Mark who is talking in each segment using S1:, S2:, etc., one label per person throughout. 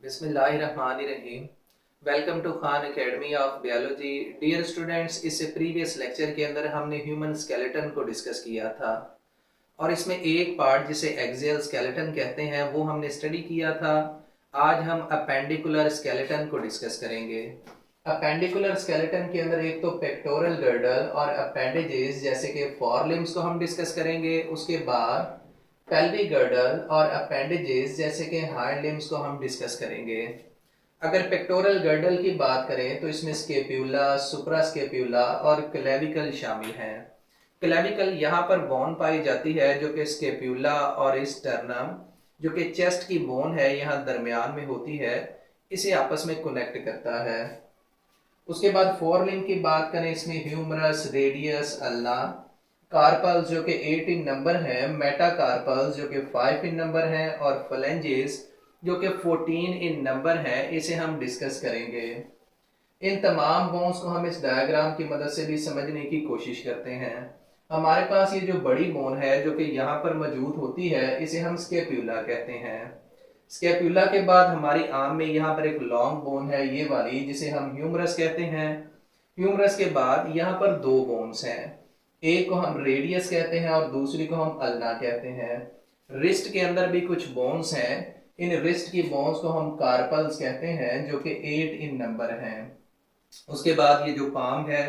S1: बिस्मिल्लाहिर्रहमानिर्रहीम। Welcome to Khan academy of biology. Dear students, इससे previous lecture के अंदर हमने ह्यूमन स्केलेटन को डिस्कस किया था और इसमें एक पार्ट जिसे एक्सियल स्केलेटन कहते हैं वो हमने स्टडी किया था। आज हम अपेंडिकुलर स्केलेटन को डिस्कस करेंगे। अपेंडिकुलर स्केलेटन के अंदर एक तो पेक्टोरल गर्डल और अपेंडेजेस जैसे कि फोरलिम्स को हम डिस्कस करेंगे। उसके बाद पेल्विक गर्डल और अपेंडेजेस जैसे कि हाइंड लिम्स को हम डिस्कस करेंगे। अगर पेक्टोरल गर्डल की बात करें तो इसमें स्केप्यूला, सुप्रास्केप्यूला और क्लेविकल शामिल हैं। क्लेविकल यहाँ पर बोन पाई जाती है जो कि स्केप्यूला और स्टर्नम जो कि चेस्ट की बोन है यहाँ दरमियान में होती है, इसे आपस में कनेक्ट करता है। उसके बाद फोरलिम्ब की बात करें, इसमें ह्यूमरस, रेडियस, अल्ना, कार्पल्स जो कि 8 इन नंबर हैं, मेटाकार्पल्स जो कि 5 इन नंबर हैं और फ्लेंजेस जो कि 14 इन नंबर हैं, इसे हम डिस्कस करेंगे। इन तमाम बोन्स को हम इस डायग्राम की मदद से भी समझने की कोशिश करते हैं। हमारे पास ये जो बड़ी बोन है जो कि यहाँ पर मौजूद होती है, इसे हम स्केप्यूला कहते हैं। स्केप्यूला के बाद हमारी आर्म में यहाँ पर एक लॉन्ग बोन है, ये वाली, जिसे हम ह्यूमरस कहते हैं। ह्यूमरस के बाद यहाँ पर दो बोन्स हैं, एक को हम रेडियस कहते हैं और दूसरी को हम अल्ना कहते हैं। रिस्ट के अंदर भी कुछ बोन्स हैं, इन रिस्ट की बोन्स को हम कार्पल्स कहते हैं जो कि 8 इन नंबर हैं। उसके बाद ये जो पाम है,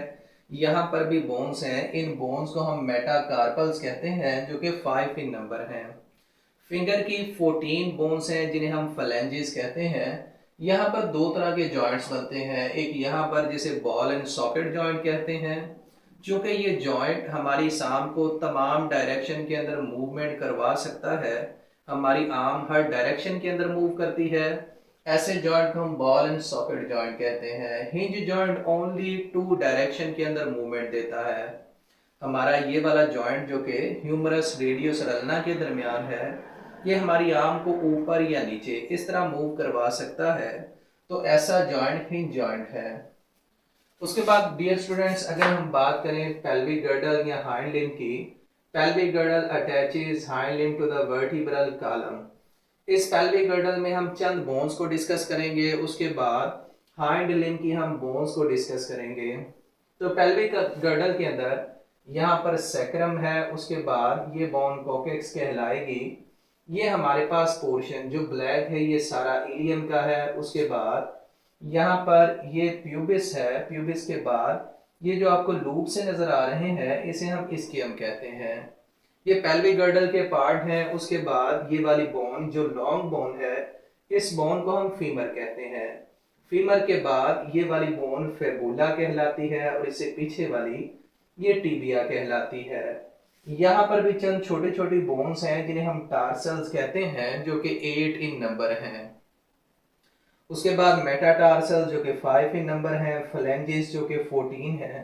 S1: यहाँ पर भी बोन्स हैं, इन बोन्स को हम मेटाकार्पल्स कहते हैं जो कि 5 इन नंबर हैं। फिंगर की 14 बोन्स हैं जिन्हें हम फ्लेंजेस कहते हैं। यहाँ पर दो तरह के जॉइंट्स बनते हैं, एक यहाँ पर जिसे बॉल एंड सॉकेट जॉइंट कहते हैं। चूंकि ये जॉइंट हमारी आर्म को तमाम डायरेक्शन के अंदर मूवमेंट करवा सकता है, हमारी आर्म हर डायरेक्शन के अंदर मूव करती है, ऐसे जॉइंट को हम बॉल एंड सॉकेट जॉइंट कहते हैं। हिंज जॉइंट ओनली 2 डायरेक्शन के अंदर मूवमेंट देता है। हमारा ये वाला जॉइंट जो कि ह्यूमरस, रेडियस और अल्ना के दरमियान है, ये हमारी आर्म को ऊपर या नीचे इस तरह मूव करवा सकता है, तो ऐसा जॉइंट हिंज जॉइंट है। उसके बाद डियर स्टूडेंट्स, अगर हम बात करें पेल्विक गर्डल या हाइंड लिम्ब की, pelvic girdle attaches hind limb to the vertebral column. इस पेल्विक गर्डल में हम चंद बोन्स को डिस्कस करेंगे, उसके बाद हाइंड लिम्ब की हम बोन्स को डिस्कस करेंगे। तो पेल्विक गर्डल के अंदर यहाँ पर सैक्रम है, उसके बाद ये बोन कोकेक्स कहलाएगी। ये हमारे पास पोर्शन जो ब्लैक है ये सारा इलियम का है। उसके बाद यहाँ पर ये प्यूबिस है, प्यूबिस के बाद ये जो आपको लूप से नजर आ रहे हैं इसे हम इस्कियम कहते हैं। ये पेल्विक गर्डल के पार्ट हैं। उसके बाद ये वाली बोन जो लॉन्ग बोन है, इस बोन को हम फीमर कहते हैं। फीमर के बाद ये वाली बोन फेबुला कहलाती है और इससे पीछे वाली ये टीबिया कहलाती है। यहाँ पर भी चंद छोटे छोटे बोन्स हैं जिन्हें हम टार्सल्स कहते हैं जो कि 8 इन नंबर हैं। उसके बाद मेटाटार्सल जो कि 5 इन नंबर हैं, फ्लेंजेस जो कि 14 हैं।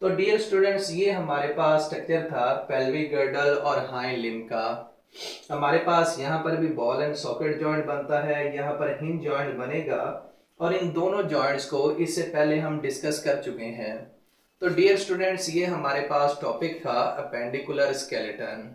S1: तो डियर स्टूडेंट्स, ये हमारे पास स्ट्रक्चर था पेल्विक गर्डल और हाइंड लिम्ब का। हमारे पास यहाँ पर भी बॉल एंड सॉकेट जॉइंट बनता है, यहाँ पर हिंज जॉइंट बनेगा और इन दोनों जॉइंट्स को इससे पहले हम डिस्कस कर चुके हैं। तो डियर स्टूडेंट्स, ये हमारे पास टॉपिक था अपेंडिकुलर स्केलेटन।